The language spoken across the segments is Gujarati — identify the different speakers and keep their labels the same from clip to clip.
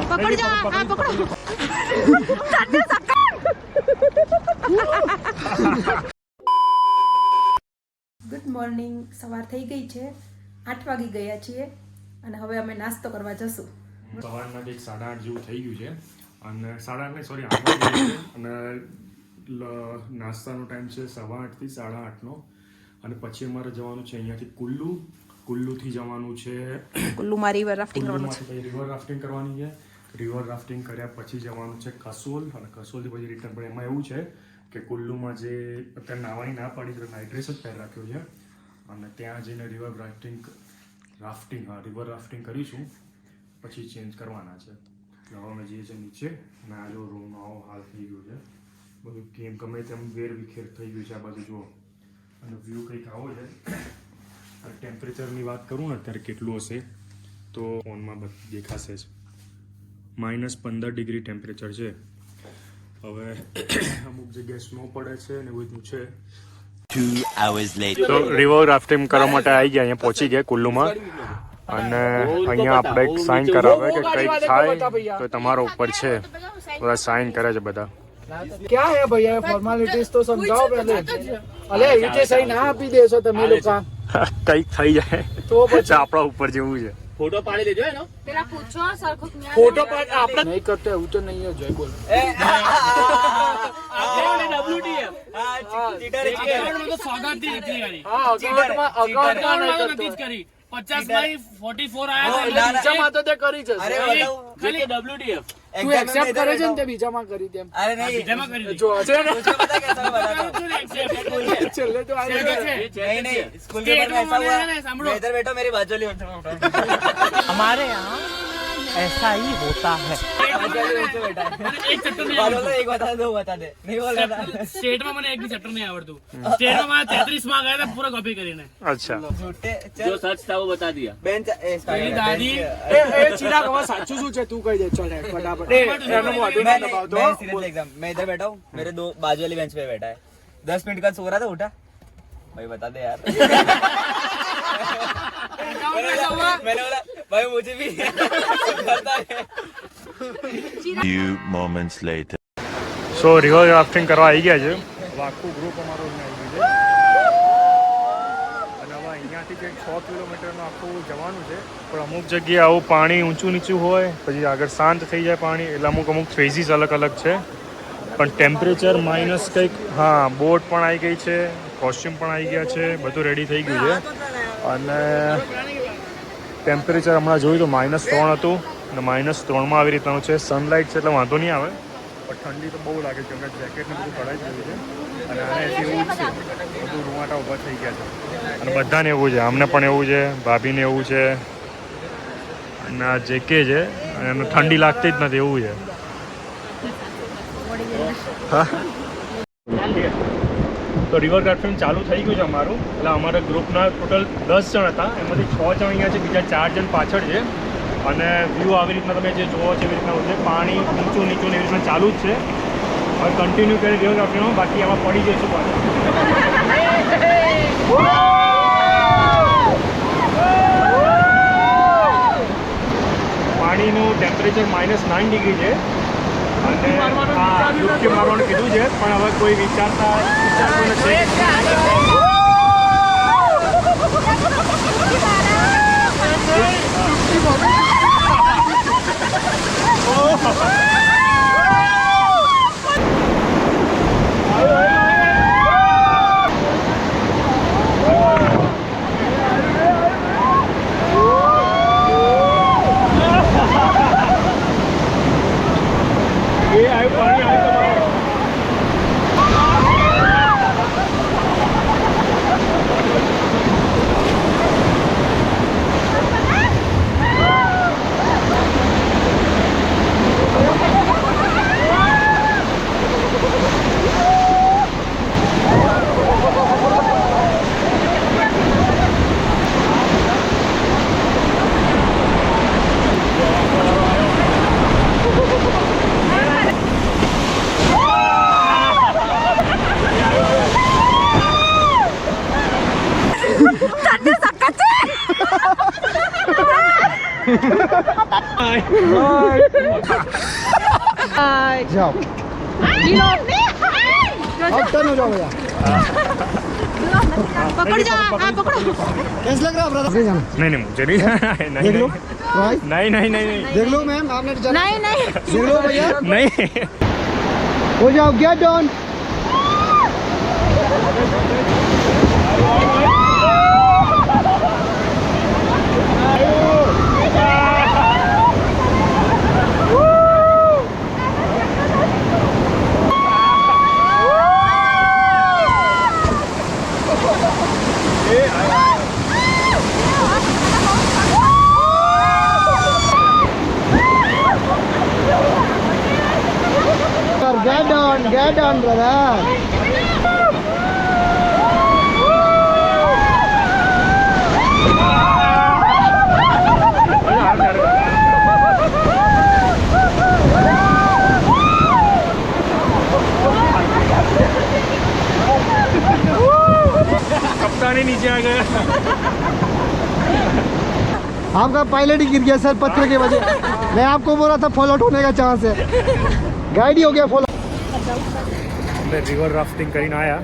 Speaker 1: પકડ જા, હા પકડો. Good morning. સવાર થઈ ગઈ છે, 8 વાગી ગયા છીએ અને હવે અમે નાસ્તો કરવા જશું.
Speaker 2: સવારના કંઈક 8:30 જેવું થઈ ગયું છે અને 8:30 સોરી 8 વાગે અને નાસ્તાનો ટાઈમ છે 8:15 થી 8:30નો અને પછી અમારે જવાનું છે અહીંયાથી કુલ્લુથી જવાનું છે
Speaker 1: કુલ્લુમાં રિવર રાફ્ટિંગ કરવાનું છે.
Speaker 2: રિવર રાફ્ટિંગ કરવાની છે. રિવર રાફ્ટિંગ કર્યા પછી જવાનું છે કસોલ અને કસોલથી પછી રિટર્ન. પણ એમાં એવું છે કે કુલ્લુમાં જે અત્યારે નાવાની ના પાડી તો નાઇટ ડ્રેસ જ પહેરી રાખ્યો છે અને ત્યાં જઈને રિવર રાફ્ટિંગ કરીશું પછી ચેન્જ કરવાના છે. એટલે હવે અમે જઈએ છીએ નીચે અને આ જો રૂમ આવો હાલ થઈ ગયો છે, બધું કેમ ગમે તેમ વેર વિખેર થઈ ગયું છે આ બાજુ જુઓ અને વ્યૂ કંઈક આવો છે. ટેમ્પરેચરની વાત કરું ને અત્યારે કેટલું હશે તો ફોનમાં દેખાશે જ, -15 ડિગ્રી ટેમ્પરેચર છે. હવે અમુક જગ્યાએ સ્નો પડે છે ને એવું બધું છે.
Speaker 3: 2 hours later.
Speaker 2: તો રિવર રાફ્ટિંગ કરવા માટે આવી ગયા, અહીંયા પહોંચી ગયા કુલ્લુમાં અને અહીંયા આપણે એક સાઇન કરાવે કે કંઈક થાય તો તમારા ઉપર છે. બધા સાઇન કરે છે બધા.
Speaker 4: क्या है भैया फॉर्मेलिटीज तो समझाओ पहले. अरे ये सही ना આપી દેશો તમે લોકો.
Speaker 2: કંઈક થઈ જાય
Speaker 4: તો પછી
Speaker 2: આપણા ઉપર જેવું છે.
Speaker 5: ફોટો પાડી લેજો એનો.
Speaker 1: પેલા પૂછો સરખું
Speaker 4: ફોટો પાડ આપણે નહીં કરતે હું તો નહીં જય બોલ.
Speaker 5: આપણે WTF.
Speaker 4: ચીટર
Speaker 5: અકાઉન્ટમાં તો સોગાતી હતી યારી.
Speaker 4: હા અકાઉન્ટમાં
Speaker 5: તો નથી જ કરી. 50/44 આયા હતા.
Speaker 4: બીજામાં તો તે કરી છે.
Speaker 3: અરે
Speaker 5: ખાલી WTF.
Speaker 4: તું એક્સેપ્ટ કરે છે ને તે બીજામાં કરી તેમ.
Speaker 3: अरे नहीं
Speaker 5: બીજામાં કરી દે.
Speaker 4: જો છે ને
Speaker 3: मुझे पता कैसा बताता
Speaker 4: છેલ્લે તો આ
Speaker 3: नहीं नहीं स्कूल के बाद ऐसा हुआ मैं इधर बैठा मेरी बाजू वाली उठा
Speaker 5: हमारे यहाँ ऐसा ही होता है. એક ચેપ્ટર નહીં
Speaker 3: बोलो एक बता दो बता दे नहीं बोल रहा था.
Speaker 5: સ્ટેટમાં મને એક બી ચેપ્ટર નહીં આવડતું. સ્ટેટમાં મારા 33 માર્ક આવ્યા હતા પૂરા કોપી કરીને.
Speaker 2: અચ્છા
Speaker 3: झूठे
Speaker 5: जो सच था वो बता दिया.
Speaker 3: बेंच
Speaker 5: मेरी दादी
Speaker 4: એ ચિરાગ હવે સાચું શું છે તું કહી દે चल फटाफट. એનો મોઢું ના દબાવતો.
Speaker 3: मैं सीरियसली एग्जाम मैं इधर बैठा हूँ मेरे दो बाजू वाली बेंच पे बैठा है 10 मिनट का सो रहा था उठा भाई बता दे यार. मैंने बोला भाई मुझे भी बता दे.
Speaker 6: Few moments later.
Speaker 2: સો રિવર રાફ્ટિંગ કરવા આવી ગયા છે. હવે આખું ગ્રુપ અમારું અહીંયા આવી ગયું છે અને હવે અહીંયાથી કંઈક 6 કિલોમીટરનું આખું જવાનું છે. પણ અમુક જગ્યાએ આવું પાણી ઊંચું નીચું હોય પછી આગળ શાંત થઈ જાય પાણી, એટલે અમુક ફેઝીસ અલગ અલગ છે. પણ ટેમ્પરેચર માઇનસ કંઈક, હા બોટ પણ આવી ગઈ છે, કોસ્ચ્યુમ પણ આવી ગયા છે, બધું રેડી થઈ ગયું છે. અને ટેમ્પરેચર હમણાં જોયું તો -3 હતું અને -3માં આવી રીતનું છે. સનલાઇટ છે એટલે વાંધો નહીં આવે પણ ઠંડી તો બહુ લાગે છે. હમણાં જેકેટને બધું કઢાઈ ગયું છે અને આનાથી એવું જ છે, બધું રૂવાટા ઊભા થઈ ગયા છે અને બધાને એવું છે, અમને પણ એવું છે, ભાભીને એવું છે અને આ જેકે છે અને એને ઠંડી લાગતી જ નથી એવું છે. હા તો રિવર રાફ્ટિંગ ચાલુ થઈ ગયું છે અમારું. એટલે અમારા ગ્રુપના ટોટલ 10 જણ હતા, એમાંથી 6 જણ અહીંયા છે, બીજા 4 જણ પાછળ છે. અને વ્યૂ આવી રીતના તમે જે જોવો છો એવી રીતના છે, પાણી ઊંચું નીચું એવી રીતના ચાલુ જ છે. હવે કન્ટિન્યુ કરી રિવર રાફ્ટિંગમાં, બાકી આમાં પડી જઈશું પાછું. પાણીનું ટેમ્પરેચર -9 ડિગ્રી છે અને આ ડૂબકી મારવાનું કીધું છે પણ હવે કોઈ વિચારતા નથી.
Speaker 4: जाओ अब टर्न हो जाओ भैया
Speaker 1: પકડ જા હા પકડો
Speaker 4: कैसे लग रहा है ब्रदर
Speaker 2: नहीं नहीं मुझे नहीं नहीं
Speaker 4: देख लो भाई
Speaker 2: नहीं नहीं नहीं नहीं
Speaker 4: देख लो मैम आपने
Speaker 1: નહીં નહીં
Speaker 4: देख लो भैया
Speaker 2: नहीं
Speaker 4: हो जाओ get down get on brother
Speaker 2: कप्तान ही नीचे आ गया
Speaker 4: आपका पायलट ही गिर गया सर पत्थर के वजह मैं आपको बोला था फॉल आउट होने का चांस है गाइड ही हो गया फॉल
Speaker 2: रिवर राफ्टिंग કરીને આયા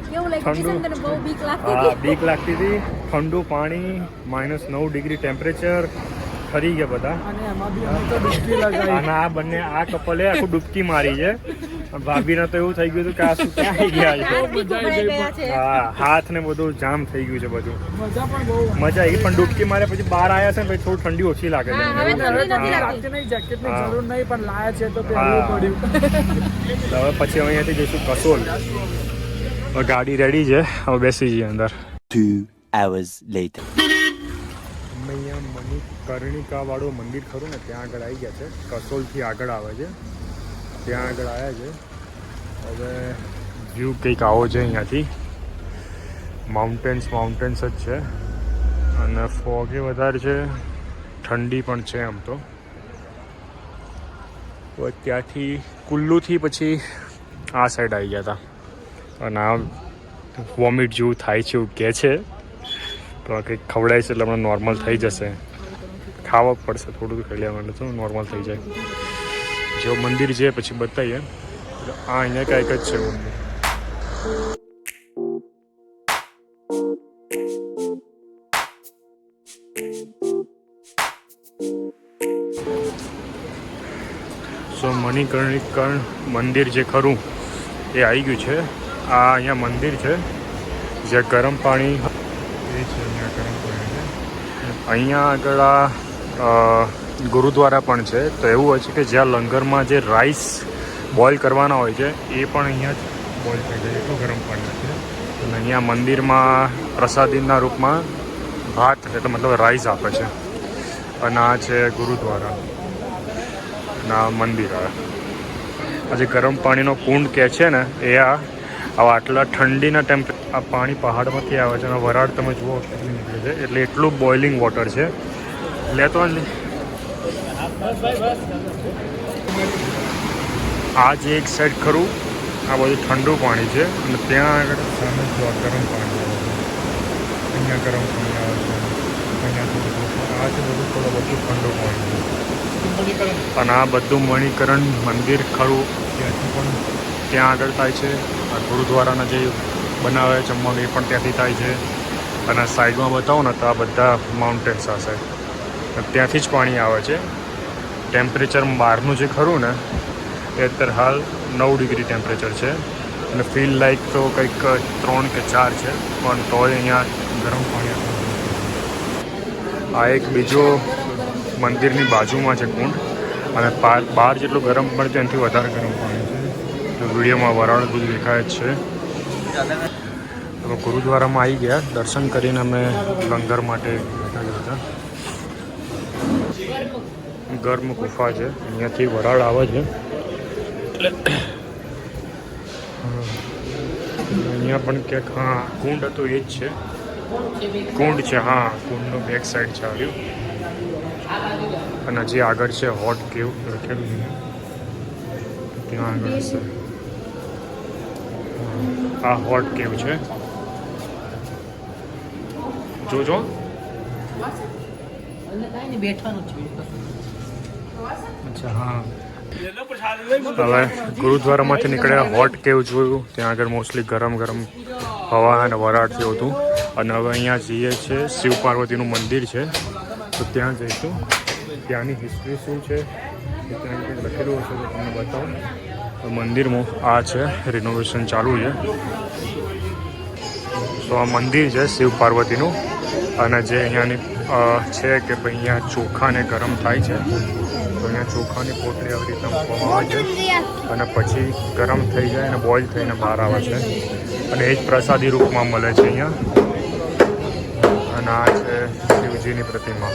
Speaker 1: કેવું લાગ્યું
Speaker 2: ઠંડુ.
Speaker 1: કિશન તને બહુ બીક લાગતી
Speaker 2: હા
Speaker 1: હતી
Speaker 2: બીક લાગતી હતી ઠંડુ પાણી -9 ડિગ્રી ટેમ્પરેચર ઠરી ગયા બધા અને આ બંને આ કપલે આખું ડૂબકી મારી છે ભાભીને તો એવું થઈ ગયું હતું કે આ શું ક્યાં આવી ગયા છે
Speaker 1: ભરાઈ ગયા છે
Speaker 2: હા હાથ ને બધું જામ થઈ ગયું છે બધું મજા આવી પણ ડૂબકી મારે પછી બહાર આવ્યા છે ને પછી થોડું ઠંડી ઓછી લાગે છે
Speaker 1: હા, હવે ઠંડી નથી
Speaker 2: હા.
Speaker 1: લાગતી.
Speaker 4: જેકેટની
Speaker 2: હા.
Speaker 4: જરૂર નહીં પણ લાયા છે તો
Speaker 2: હા.
Speaker 4: પહેરવું પડ્યું
Speaker 2: તો હવે પછી અમે અહીંયાથી જઈશું કસોલ હવે ગાડી રેડી છે હવે બેસી જઈએ અંદર
Speaker 6: 2 hours later.
Speaker 2: અમે અહીંયા મણિકર્ણિકા વાળું મંદિર ખરું ને ત્યાં આગળ આવી ગયા છે કસોલથી આગળ આવે છે ત્યાં આગળ આવ્યા છે હવે વ્યૂ કંઈક આવો છે અહીંયાથી માઉન્ટેન્સ જ છે અને ફોગે વધારે છે ઠંડી પણ છે આમ તો હવે ત્યાંથી કુલ્લુથી પછી આ સાઈડ આવી ગયા હતા અને આ વોમિટ જેવું થાય છે એવું કહે છે તો કંઈક ખવડાય છે એટલે હમણાં નોર્મલ થઈ જશે ખાવા પડશે થોડું ખાઈ લેવાનું તો નોર્મલ થઈ જાય જો મંદિર છે પછી બતાવીએ આ અહીંયા કાંઈક જ છે મંદિર સો મણિકર્ણિકા મંદિર જે ખરું એ આવી ગયું છે આ અહીંયા મંદિર છે જે ગરમ પાણી એ છે અહીંયા ગરમ પાણી છે અહીંયા આગળ આ ગુરુદ્વારા પણ છે તો એવું હોય છે કે જ્યાં લંગરમાં જે રાઈસ બોઇલ કરવાના હોય છે એ પણ અહીંયા જ બોઇલ થઈ જાય એટલું ગરમ પાણી છે અને અહીંયા મંદિરમાં પ્રસાદીના રૂપમાં ભાત એટલે મતલબ રાઈસ આપે છે અને આ છે ગુરુદ્વારા અને આ મંદિર આ જે ગરમ પાણીનો કુંડ કહે છે ને એ આ આવા આટલા ઠંડીના આ પાણી પહાડમાંથી આવે છે અને વરાળ તમે જુઓ કેટલી નીકળે છે એટલે એટલું બોઇલિંગ વોટર છે લેતો ને આ જે એક સાઈડ ખરું આ બધું ઠંડુ પાણી છે અને ત્યાં આગળ સામે જો આ ગરમ પાણી આવે છે અહીંયા ગરમ પાણી આવે છે અહીંયા થોડું આ છે બધું બધું ઠંડુ પાણી છે અને આ બધું મણિકરણ મંદિર ખરું ત્યાંથી પણ ત્યાં આગળ થાય છે આ ગુરુદ્વારાના જે બનાવે જમવાનું એ પણ ત્યાંથી થાય છે અને સાઈડમાં બતાવો ને તો આ બધા માઉન્ટેન્સ આ સાઈડ ત્યાંથી જ પાણી આવે છે ટેમ્પરેચર બહારનું જે ખરું ને એ અત્યારે હાલ 9 ડિગ્રી ટેમ્પરેચર છે અને ફીલ લાઈક તો કંઈક 3 કે 4 છે પણ તોય અહીંયા ગરમ પાણી આ એક બીજો મંદિરની બાજુમાં છે કુંડ અને બહાર જેટલું ગરમ પડે એનાથી વધારે ગરમ પાણી છે તો વિડીયોમાં વરાળ બધું દેખાય જ છે તો ગુરુદ્વારામાં આવી ગયા દર્શન કરીને અમે લંગર માટે બેઠા હતા ગર્મ ગુફા છે અહીંયાથી વરાળ આવે છે એટલે અહીંયા પણ ક્યાંક હા કુંડ હતું એ જ છે કુંડ છે હા કુંડનો બેક સાઈડ છે આવ્યું અને હજી આગળ છે હોટ કેવ લખેલું છે ત્યાં આગળ છે આ હોટ કેવ છે જોજો અચ્છા હા હવે ગુરુદ્વારામાંથી નીકળ્યા હોટ કેવ જોયું ત્યાં આગળ મોસ્ટલી ગરમ ગરમ હવા અને વરાળથી હતું અને હવે અહીંયા જઈએ છીએ શિવ પાર્વતીનું મંદિર છે તો ત્યાં જઈશું ત્યાંની હિસ્ટ્રી શું છે એ ત્યાં કંઈક લખેલું હશે તો તમને બતાવું મંદિરમાં આ છે રિનોવેશન ચાલુ છે તો આ મંદિર છે શિવ પાર્વતીનું અને જે અહીંયાની છે કે ભાઈ અહીંયા ચોખાને ગરમ થાય છે તો અહીંયા ચોખાની પોટલી આવી રીતના મૂકવામાં આવે છે અને પછી ગરમ થઈ જાય અને બોઇલ થઈને બહાર આવે છે અને એ જ પ્રસાદી રૂપમાં મળે છે અહીંયા અને આ છે શિવજીની પ્રતિમા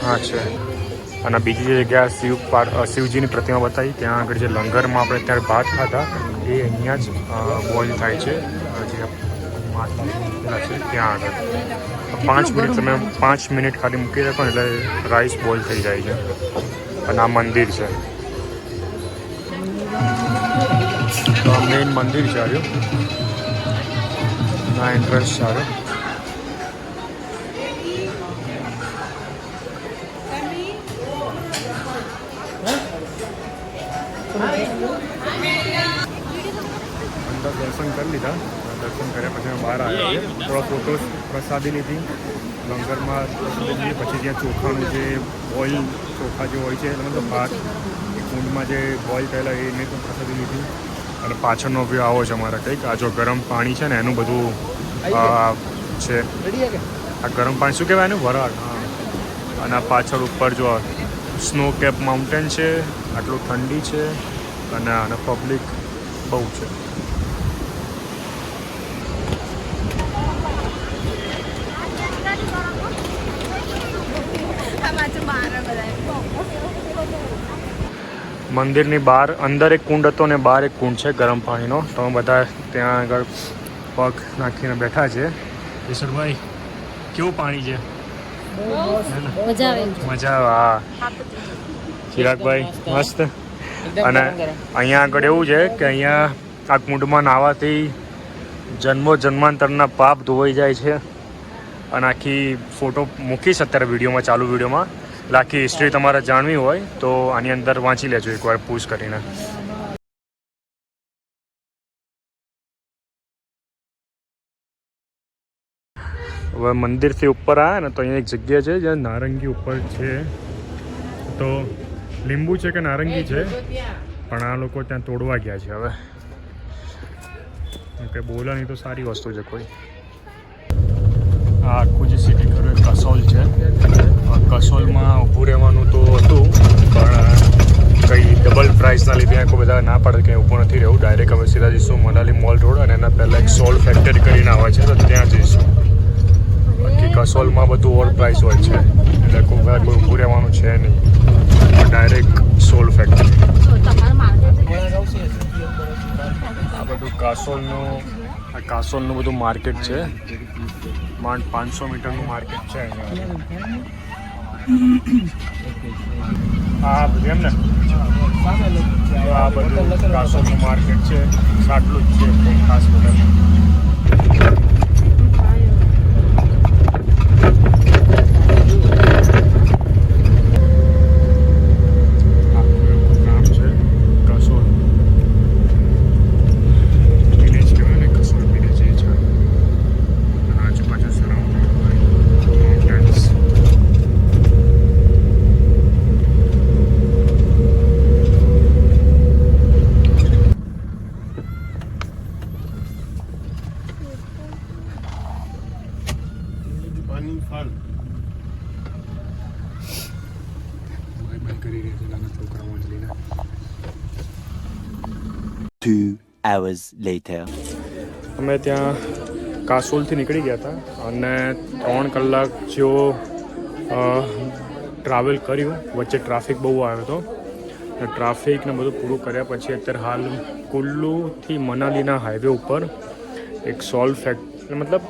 Speaker 2: આ છે અને બીજી જગ્યા શિવજીની પ્રતિમા બતાવી ત્યાં આગળ જે લંગરમાં આપણે ત્યારે ભાત ખાતા એ અહીંયા જ બોઇલ થાય છે જે માતા છે ત્યાં આગળ 5 મિનિટ તમે 5 મિનિટ ખાલી મૂકી રાખો એટલે રાઈસ બોઇલ થઈ જાય છે અને આ મંદિર છે તો આ મેઇન મંદિર છે આવ્યું આ એન્ટ્રન્સ છે આવ્યો અંદર દર્શન કરી લીધા દર્શન કર્યા પછી અમે બહાર આવ્યા છીએ થોડા ફોટોસ પ્રસાદી લીધી લંગરમાં પ્રસાદી લીધી પછી ત્યાં ચોખાનું જે બોઇલ ચોખા જે હોય છે એટલે મતલબ ભાત એ કુંડમાં જે બોઇલ થયેલા એને પણ પ્રસાદી લીધી અને પાછળનો વ્યૂ આવો છે અમારા કંઈક આ જો ગરમ પાણી છે ને એનું બધું છે આ ગરમ પાણી શું કહેવાય એનું વરાળ હા અને આ પાછળ ઉપર જો સ્નો કેપ માઉન્ટેન છે આટલું ઠંડી છે અને પબ્લિક બહુ છે મંદિરની બહાર અંદર એક કુંડ હતો ને બહાર એક કુંડ છે ગરમ પાણીનો તો અમે બધા ત્યાં આગળ પગ નાખીને બેઠા છે ઈશ્વરભાઈ કેવું પાણી છે મજા આવે હા ચિરાગભાઈ મસ્ત અને અહીંયા આગળ એવું છે કે અહીંયા આ કુંડમાં નાહવાથી જન્માંતરના પાપ ધોવાઈ જાય છે અને આખી ફોટો મૂકીશ અત્યારે વિડીયોમાં ચાલુ વિડીયોમાં એટલે આખી હિસ્ટ્રી તમારે જાણવી હોય તો આની અંદર વાંચી લેજો એકવાર પૂછ કરીને હવે મંદિરથી ઉપર આવ્યા ને તો અહીંયા એક જગ્યા છે જ્યાં નારંગી ઉપર છે તો લીંબુ છે કે નારંગી છે પણ આ લોકો ત્યાં તોડવા ગયા છે હવે કંઈ બોલે નહીં તો સારી વસ્તુ છે કોઈ આ આખું જે સિટી ખરું એ કસોલ છે કસોલમાં ઊભું રહેવાનું તો હતું પણ કંઈ ડબલ પ્રાઇસના લીધે કોઈ બધા ના પાડે કંઈ ઊભું નથી રહેવું ડાયરેક્ટ અમે સીધા જઈશું મનાલી મોલ રોડ અને એના પહેલાં એક સોલ ફેક્ટરી કરીને આવે છે તો ત્યાં જઈશું બાકી કસોલમાં બધું ઓવર પ્રાઇસ હોય છે એટલે કોઈ ઊભું રહેવાનું છે નહીં ડાયરેક્ટ સોલ ફેક્ટરી આ બધું કાસોલનું બધું માર્કેટ છે માંડ 500 મીટરનું માર્કેટ છે અહીંયા આ બધું એમ ને આ બધું કાસોલનું માર્કેટ છે આટલું જ છે ખાસ બધા કરી રહ્યા છે નાના છોકરાઓ લઈને
Speaker 6: 2 hours later
Speaker 2: અમે ત્યાં કાસોલથી નીકળી ગયા હતા અને 3 કલાક જેવો ટ્રાવેલ કર્યું વચ્ચે ટ્રાફિક બહુ આવ્યો હતો ટ્રાફિકને બધું પૂરું કર્યા પછી અત્યારે હાલ કુલ્લુથી મનાલીના હાઈવે ઉપર એક સોલ મતલબ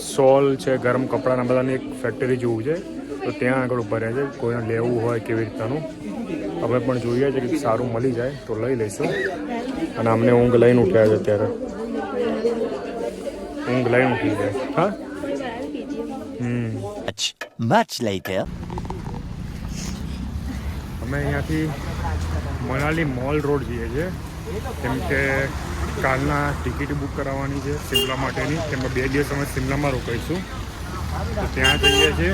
Speaker 2: સોલ છે ગરમ કપડાના બધાની એક ફેક્ટરી જેવું છે તો ત્યાં આગળ ઊભા રહે છે કોઈને લેવું હોય કેવી રીતનાનું અમે પણ જોઈએ છે કે સારું મળી જાય તો લઈ લઈશું અને અમને ઊંઘ લઈને ઉઠ્યા છે અત્યારે ઊંઘ લઈને ઉઠી જાય હા
Speaker 6: Much later.
Speaker 2: અમે અહીંયાથી મનાલી મોલ રોડ જઈએ છીએ કેમ કે કાલના ટિકિટ બુક કરાવવાની છે શિમલા માટેની કેમ કે 2 દિવસ અમે શિમલામાં રોકાઈશું તો ત્યાં જઈએ છીએ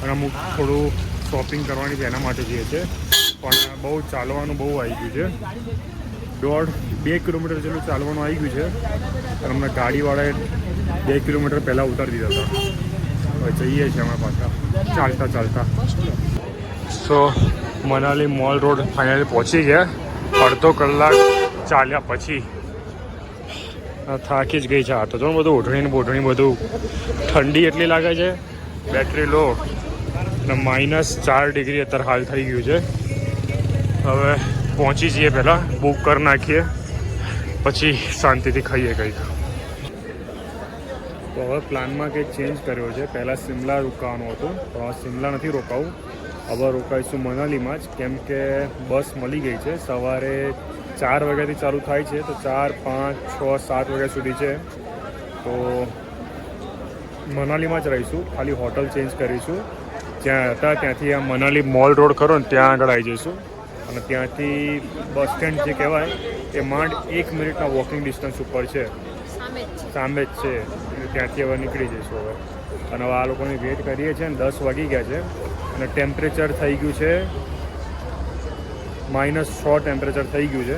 Speaker 2: અને અમુક થોડું શોપિંગ કરવાની છે એના માટે જઈએ છીએ પણ બહુ ચાલવાનું બહુ આવી ગયું છે 1.5-2 કિલોમીટર જેટલું ચાલવાનું આવી ગયું છે અને અમને ગાડીવાળાએ 2 કિલોમીટર પહેલાં ઉતારી દીધા હતા હવે જઈએ છીએ અમે પાછા ચાલતા સો મનાલી મોલ રોડ ફાઇનલી પહોંચી ગયા અડધો કલાક ચાલ્યા પછી થાકી જ ગઈ છે આ તો જો બધું ઓઢણી બધું ઠંડી એટલી લાગે છે બેટરી લો અને -4 ડિગ્રી અત્યારે હાલ થઈ ગયું છે હવે પહોંચી જઈએ પહેલાં બુક કરી નાખીએ પછી શાંતિથી ખાઈએ કંઈક તો હવે પ્લાનમાં કંઈક ચેન્જ કર્યો છે પહેલાં શિમલા રોકાવાનું હતું તો હવે શિમલા નથી રોકાવું હવે રોકાઈશું મનાલીમાં જ કેમ કે બસ મળી ગઈ છે સવારે 4 વાગ્યાથી ચાલુ થાય છે તો 4, 5, 6, 7 વાગ્યા સુધી છે તો મનાલીમાં જ રહીશું ખાલી હોટલ ચેન્જ કરીશું જ્યાં હતા ત્યાંથી આ મનાલી મોલ રોડ ખરો ને ત્યાં આગળ આવી જઈશું અને ત્યાંથી બસ સ્ટેન્ડ જે કહેવાય એ માંડ 1 મિનિટના વોકિંગ ડિસ્ટન્સ ઉપર છે સામે જ છે ત્યાંથી હવે નીકળી જઈશું હવે અને હવે આ લોકોની વેઇટ કરીએ છીએ ને 10 વાગી ગયા છે અને ટેમ્પરેચર થઈ ગયું છે -6 ટેમ્પરેચર થઈ ગયું છે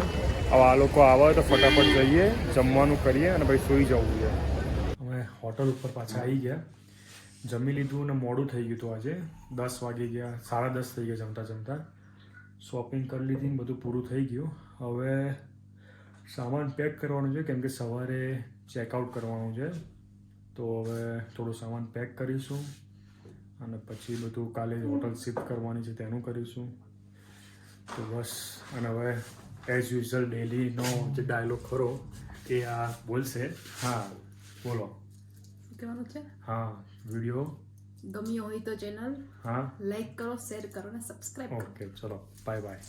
Speaker 2: હવે આ લોકો આવે તો ફટાફટ જઈએ જમવાનું કરીએ અને પછી સૂઈ જવું છે અમે હોટલ ઉપર પાછા આવી ગયા જમી લીધું અને મોડું થઈ ગયું હતું આજે 10 વાગી ગયા 10:30 થઈ ગયા જમતા શોપિંગ કરી લીધી ને બધું પૂરું થઈ ગયું હવે સામાન પેક કરવાનું છે કેમ કે સવારે ચેકઆઉટ કરવાનું છે તો હવે થોડું સામાન પેક કરીશું અને પછી બધું કાલે હોટલ શિફ્ટ કરવાની છે તેનું કરીશું તો બસ અને હવે એઝ યુઝ્યુઅલ ડેલીનો જે ડાયલોગ ખરો એ આ બોલશે હા બોલો
Speaker 1: કહેવાનું છે
Speaker 2: હા વિડીયો
Speaker 1: ગમ્યો હોય તો ચેનલ
Speaker 2: હા
Speaker 1: લાઈક કરો શેર કરો અને સબસ્ક્રાઇબ કરો
Speaker 2: ઓકે ચલો બાય બાય